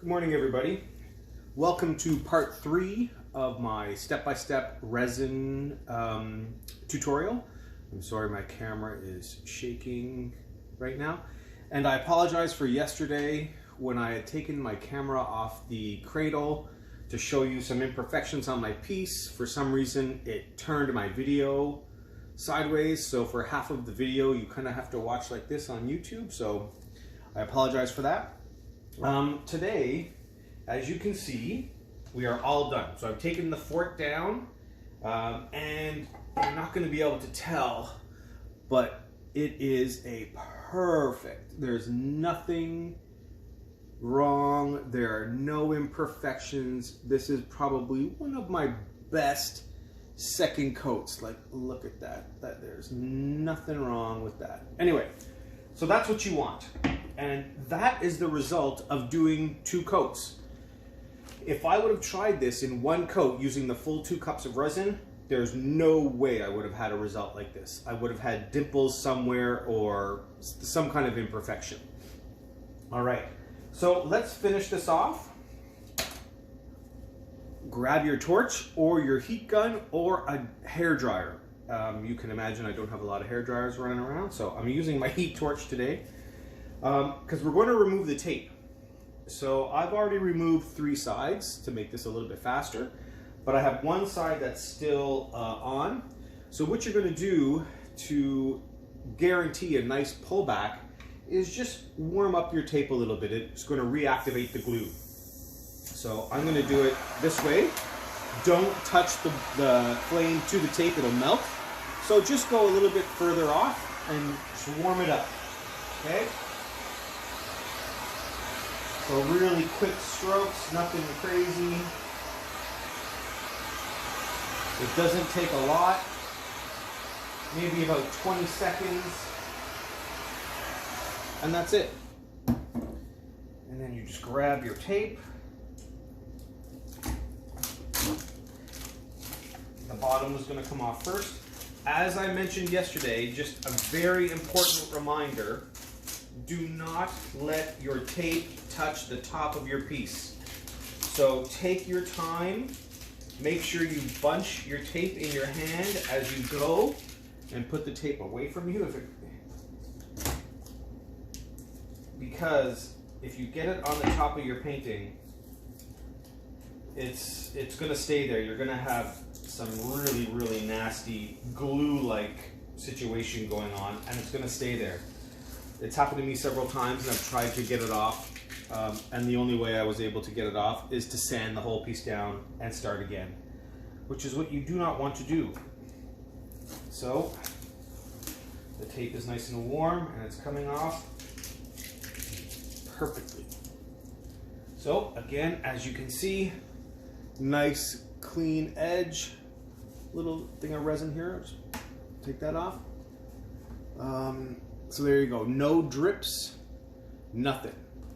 Good morning, everybody. Welcome to part 3 of my step-by-step resin tutorial. I'm sorry my camera is shaking right now. And I apologize for yesterday when I had taken my camera off the cradle to show you some imperfections on my piece. For some reason, it turned my video sideways. So for half of the video, you kind of have to watch like this on YouTube. So I apologize for that. Today, as you can see, we are all done. So I've taken the fork down, and you're not going to be able to tell, but it is a perfect. There's nothing wrong. There are no imperfections. This is probably one of my best second coats. Like, look at that. There's nothing wrong with that. Anyway, so that's what you want. And that is the result of doing 2 coats. If I would have tried this in 1 coat using the full 2 cups of resin, there's no way I would have had a result like this. I would have had dimples somewhere or some kind of imperfection. All right, so let's finish this off. Grab your torch or your heat gun or a hair dryer. You can imagine I don't have a lot of hair dryers running around, so I'm using my heat torch today. Because we're going to remove the tape. So I've already removed 3 sides to make this a little bit faster, but I have 1 side that's still on. So what you're going to do to guarantee a nice pullback is just warm up your tape a little bit. It's going to reactivate the glue. So I'm going to do it this way. Don't touch the flame to the tape, it'll melt. So just go a little bit further off and just warm it up, okay? So really quick strokes, nothing crazy. It doesn't take a lot, maybe about 20 seconds, and that's it. And then you just grab your tape. The bottom was going to come off first. As I mentioned yesterday, just a very important reminder, do not let your tape touch the top of your piece. So take your time, make sure you bunch your tape in your hand as you go, and put the tape away from you. Because if you get it on the top of your painting, it's going to stay there. You're going to have some really nasty glue-like situation going on, and it's going to stay there. It's happened to me several times, and I've tried to get it off, and the only way I was able to get it off is to sand the whole piece down and start again, which is what you do not want to do. So the tape is nice and warm, and it's coming off perfectly. So again, as you can see, nice clean edge. Little thing of resin here, just take that off. So there you go, no drips, nothing.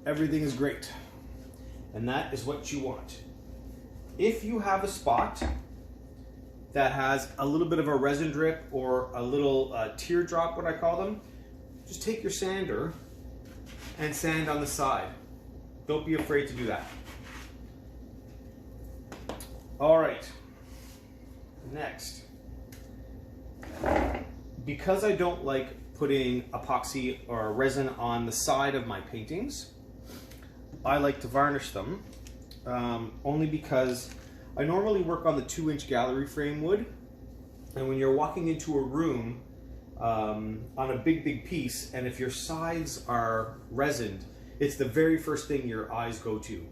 Everything is great. And that is what you want. If you have a spot that has a little bit of a resin drip or a little teardrop, what I call them, just take your sander and sand on the side. Don't be afraid to do that. All right, next. Because I don't like putting epoxy or resin on the side of my paintings, I like to varnish them, only because I normally work on the 2-inch gallery frame wood, and when you're walking into a room on a big piece, and if your sides are resined, it's the very first thing your eyes go to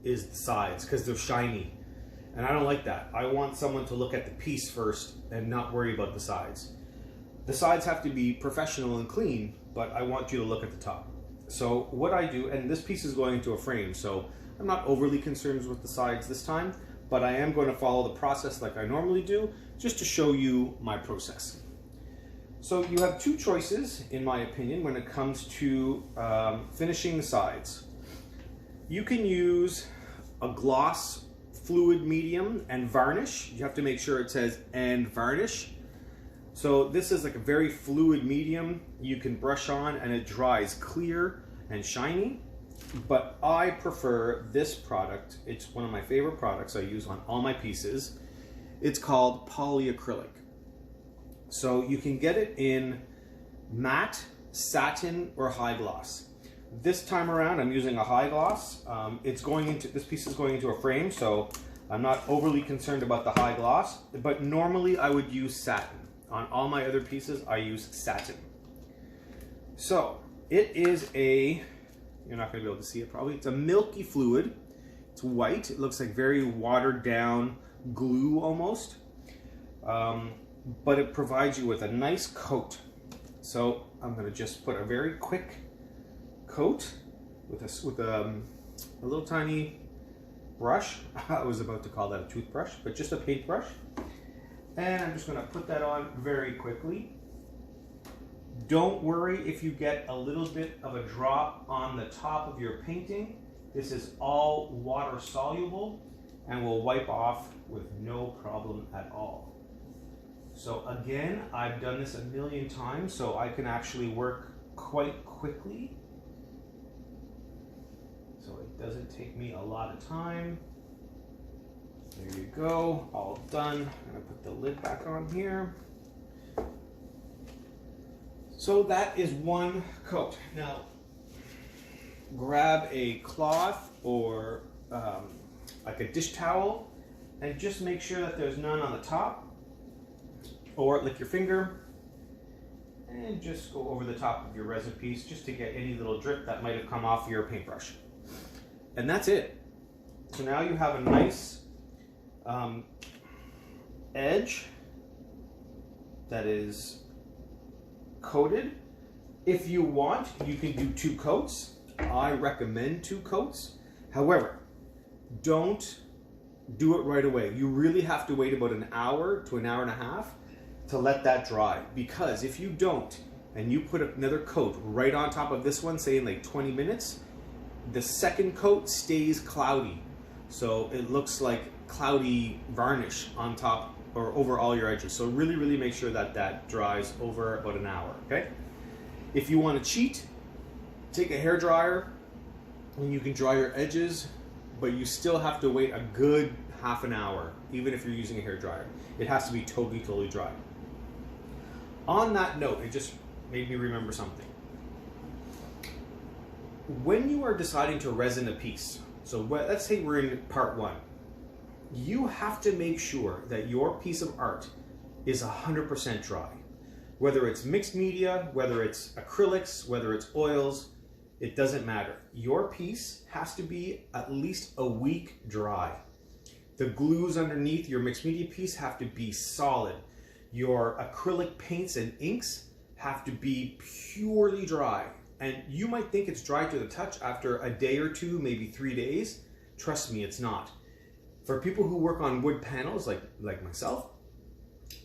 is the sides, because they're shiny, and I don't like that. I want someone to look at the piece first and not worry about the sides. The sides have to be professional and clean, but I want you to look at the top. So what I do, and this piece is going into a frame, so I'm not overly concerned with the sides this time, but I am going to follow the process like I normally do, just to show you my process. So you have 2 choices, in my opinion, when it comes to finishing the sides. You can use a gloss fluid medium and varnish. You have to make sure it says "and varnish." So this is like a very fluid medium you can brush on, and it dries clear and shiny. but I prefer this product. It's one of my favorite products I use on all my pieces. It's called polyacrylic. So you can get it in matte, satin, or high gloss. This time around, I'm using a high gloss. This piece is going into a frame, so I'm not overly concerned about the high gloss, but normally I would use satin. On all my other pieces, I use satin. So it is you're not gonna be able to see it probably. It's a milky fluid. It's white. It looks like very watered down glue almost. But it provides you with a nice coat. So I'm gonna just put a very quick coat with a little tiny brush. I was about to call that a toothbrush, but just a paintbrush. And I'm just gonna put that on very quickly. Don't worry if you get a little bit of a drop on the top of your painting. This is all water soluble and will wipe off with no problem at all. So again, I've done this a million times, so I can actually work quite quickly. So it doesn't take me a lot of time. There you go, all done. I'm gonna put the lid back on here. So that is one coat. Now, grab a cloth or like a dish towel and just make sure that there's none on the top, or lick your finger and just go over the top of your resin piece just to get any little drip that might have come off your paintbrush. And that's it. So now you have a nice edge that is coated. If you want, you can do 2 coats. I recommend 2 coats. However, don't do it right away. You really have to wait about an hour to an hour and a half to let that dry, because if you don't and you put another coat right on top of this one, say in like 20 minutes, the second coat stays cloudy. So it looks like cloudy varnish on top or over all your edges. So really make sure that that dries over about an hour, okay? If you want to cheat, take a hair dryer and you can dry your edges, but you still have to wait a good half an hour, even if you're using a hair dryer. It has to be totally dry. On that note, it just made me remember something. When you are deciding to resin a piece, so let's say we're in part 1, you have to make sure that your piece of art is 100% dry. Whether it's mixed media, whether it's acrylics, whether it's oils, it doesn't matter. Your piece has to be at least a week dry. The glues underneath your mixed media piece have to be solid. Your acrylic paints and inks have to be purely dry. And you might think it's dry to the touch after a day or 2, maybe 3 days. Trust me, it's not. For people who work on wood panels like myself,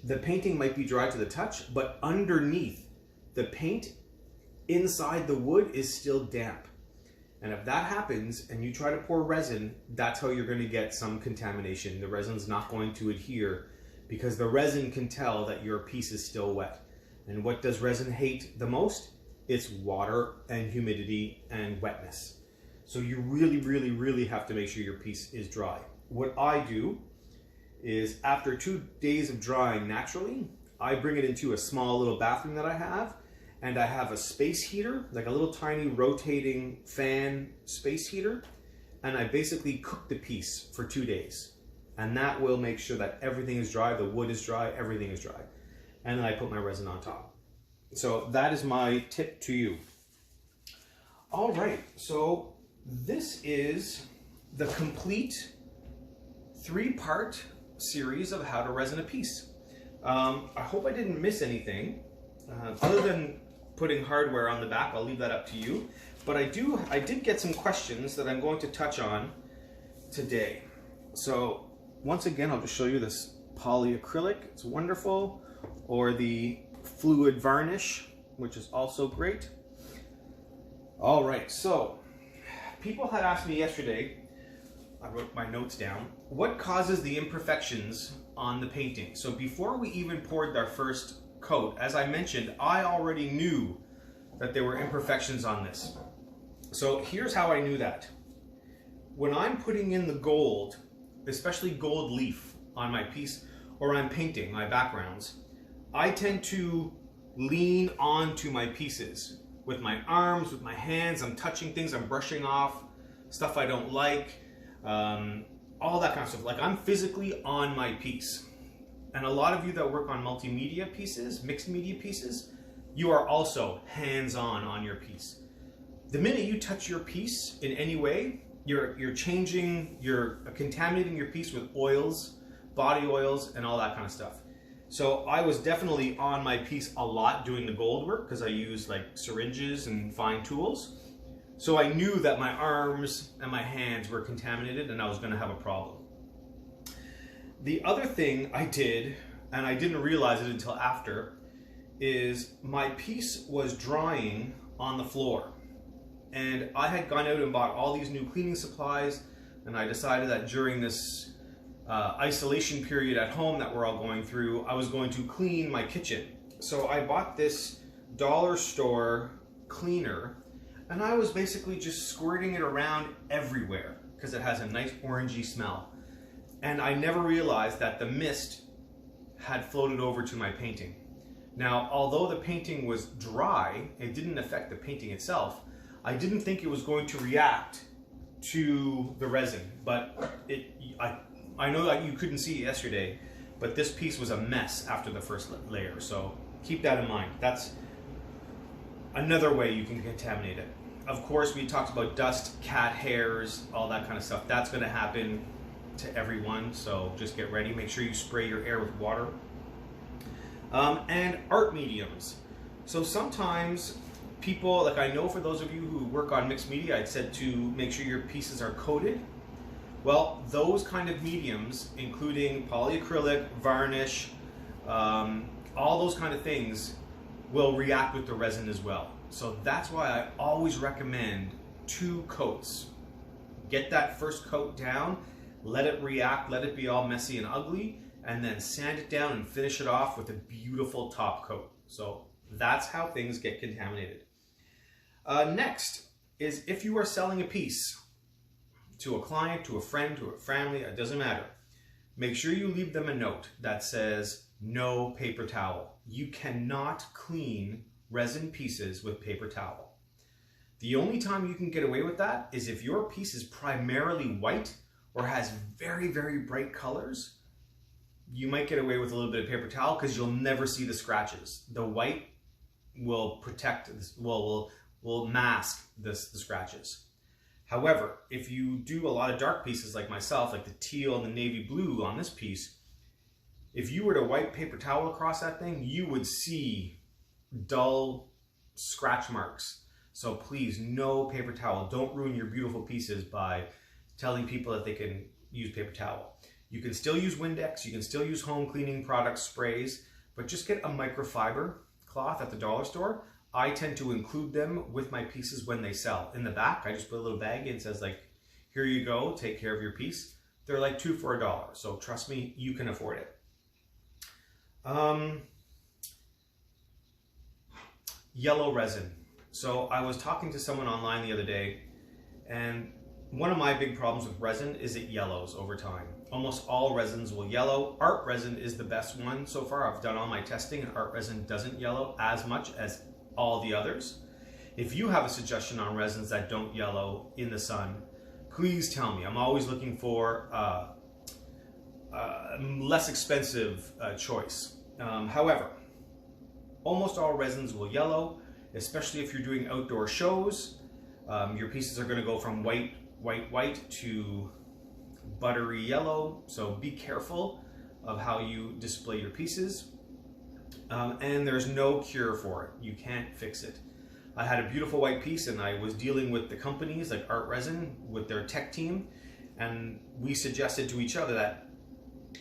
the painting might be dry to the touch, but underneath the paint, inside the wood is still damp. And if that happens and you try to pour resin, that's how you're going to get some contamination. The resin's not going to adhere because the resin can tell that your piece is still wet. And what does resin hate the most? It's water and humidity and wetness. So you really have to make sure your piece is dry. What I do is after 2 days of drying naturally, I bring it into a small little bathroom that I have, and I have a space heater, like a little tiny rotating fan space heater, and I basically cook the piece for 2 days. And that will make sure that everything is dry, the wood is dry, everything is dry. And then I put my resin on top. So that is my tip to you. All right, so this is the complete 3-part series of how to resin a piece. I hope I didn't miss anything. Other than putting hardware on the back, I'll leave that up to you. But I did get some questions that I'm going to touch on today. So once again, I'll just show you this polyacrylic. It's wonderful. Or the fluid varnish, which is also great. All right, so people had asked me yesterday, I wrote my notes down, what causes the imperfections on the painting? So before we even poured our first coat, as I mentioned, I already knew that there were imperfections on this. So here's how I knew that. When I'm putting in the gold, especially gold leaf on my piece, or I'm painting my backgrounds, I tend to lean onto my pieces with my arms, with my hands. I'm touching things, I'm brushing off stuff I don't like, all that kind of stuff. Like, I'm physically on my piece. And a lot of you that work on multimedia pieces, mixed media pieces, you are also hands-on on your piece. The minute you touch your piece in any way, you're changing, you're contaminating your piece with oils, body oils, and all that kind of stuff. So I was definitely on my piece a lot doing the gold work because I use like syringes and fine tools. So I knew that my arms and my hands were contaminated and I was going to have a problem. The other thing I did, and I didn't realize it until after, is my piece was drying on the floor. And I had gone out and bought all these new cleaning supplies, and I decided that during this isolation period at home that we're all going through, I was going to clean my kitchen. So I bought this dollar store cleaner, and I was basically just squirting it around everywhere because it has a nice orangey smell. And I never realized that the mist had floated over to my painting. Now, although the painting was dry, it didn't affect the painting itself. I didn't think it was going to react to the resin, but I know that you couldn't see it yesterday, but this piece was a mess after the first layer, so keep that in mind. That's another way you can contaminate it. Of course, we talked about dust, cat hairs, all that kind of stuff. That's going to happen to everyone, so just get ready. Make sure you spray your air with water. And art mediums. So sometimes people, like I know for those of you who work on mixed media, I said to make sure your pieces are coated. Well, those kind of mediums, including polyacrylic, varnish, all those kind of things will react with the resin as well. So that's why I always recommend 2 coats. Get that first coat down, let it react, let it be all messy and ugly, and then sand it down and finish it off with a beautiful top coat. So that's how things get contaminated. Next is if you are selling a piece to a client, to a friend, to a family, it doesn't matter. Make sure you leave them a note that says no paper towel. You cannot clean resin pieces with paper towel. The only time you can get away with that is if your piece is primarily white or has very, very bright colors. You might get away with a little bit of paper towel because you'll never see the scratches. The white will protect, will mask the scratches. However, if you do a lot of dark pieces like myself, like the teal and the navy blue on this piece, if you were to wipe paper towel across that thing, you would see dull scratch marks. So please, no paper towel. Don't ruin your beautiful pieces by telling people that they can use paper towel. You can still use Windex, you can still use home cleaning products, sprays, but just get a microfiber cloth at the dollar store. I tend to include them with my pieces when they sell. In the back, I just put a little bag in, it says like, here you go, take care of your piece. They're like 2 for $1, so trust me, you can afford it. Yellow resin. So I was talking to someone online the other day, and one of my big problems with resin is it yellows over time. Almost all resins will yellow. Art resin is the best one so far. I've done all my testing and art resin doesn't yellow as much as all the others. If you have a suggestion on resins that don't yellow in the sun, please tell me. I'm always looking for less expensive choice. However, almost all resins will yellow, especially if you're doing outdoor shows. Your pieces are going to go from white to buttery yellow, so be careful of how you display your pieces. And there's no cure for it. You can't fix it. I had a beautiful white piece and I was dealing with the companies like Art Resin with their tech team, and we suggested to each other that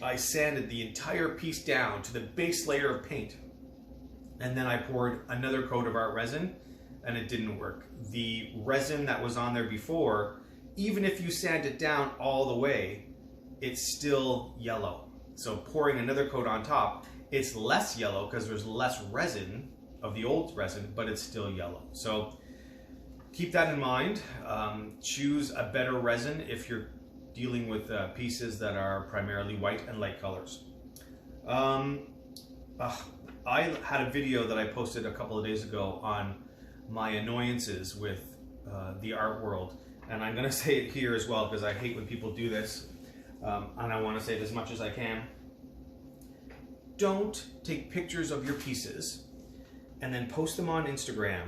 I sanded the entire piece down to the base layer of paint, and then I poured another coat of Art Resin, and it didn't work. The resin that was on there before, even if you sand it down all the way, it's still yellow. So pouring another coat on top, it's less yellow because there's less resin of the old resin, but it's still yellow. So keep that in mind. Choose a better resin if you're dealing with pieces that are primarily white and light colors. I had a video that I posted a couple of days ago on my annoyances with the art world, and I'm going to say it here as well because I hate when people do this, and I want to say it as much as I can. Don't take pictures of your pieces and then post them on Instagram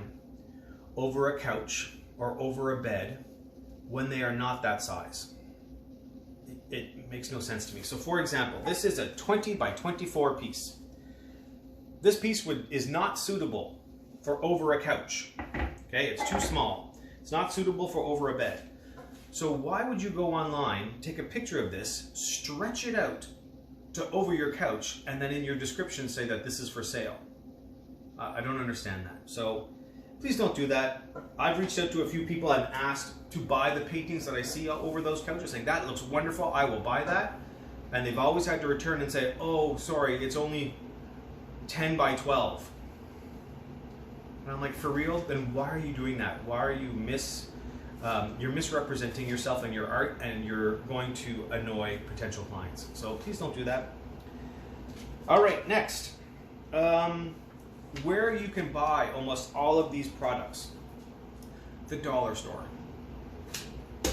over a couch or over a bed when they are not that size. It makes no sense to me. So for example, this is a 20 by 24 piece. This piece is not suitable for over a couch. Okay, it's too small. It's not suitable for over a bed. So why would you go online, take a picture of this, stretch it out to over your couch, and then in your description say that this is for sale? I don't understand that. So please don't do that. I've reached out to a few people and asked to buy the paintings that I see over those couches, saying that looks wonderful, I will buy that. And they've always had to return and say, oh, sorry, it's only 10 by 12. And I'm like, for real? Then why are you doing that? Why are you you're misrepresenting yourself and your art, and you're going to annoy potential clients. So please don't do that. All right, next. Where you can buy almost all of these products. The dollar store.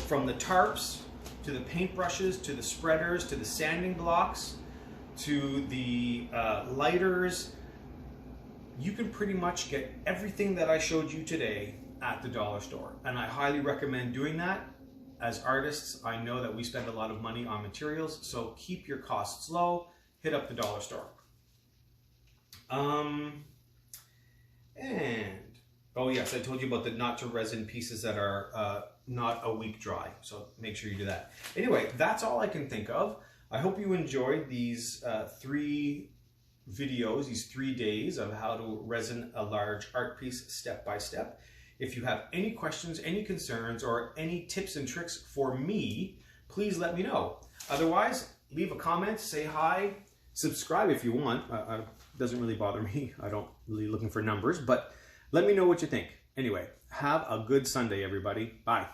From the tarps, to the paintbrushes, to the spreaders, to the sanding blocks, to the lighters. You can pretty much get everything that I showed you today at the dollar store. And I highly recommend doing that. As artists, I know that we spend a lot of money on materials, so keep your costs low, hit up the dollar store. And, oh yes, I told you about the not to resin pieces that are not a week dry, so make sure you do that. Anyway, that's all I can think of. I hope you enjoyed these 3 videos, these 3 days of how to resin a large art piece step by step. If you have any questions, any concerns, or any tips and tricks for me, please let me know. Otherwise, leave a comment, say hi, subscribe if you want. It doesn't really bother me. I don't really looking for numbers, but let me know what you think. Anyway, have a good Sunday, everybody. Bye.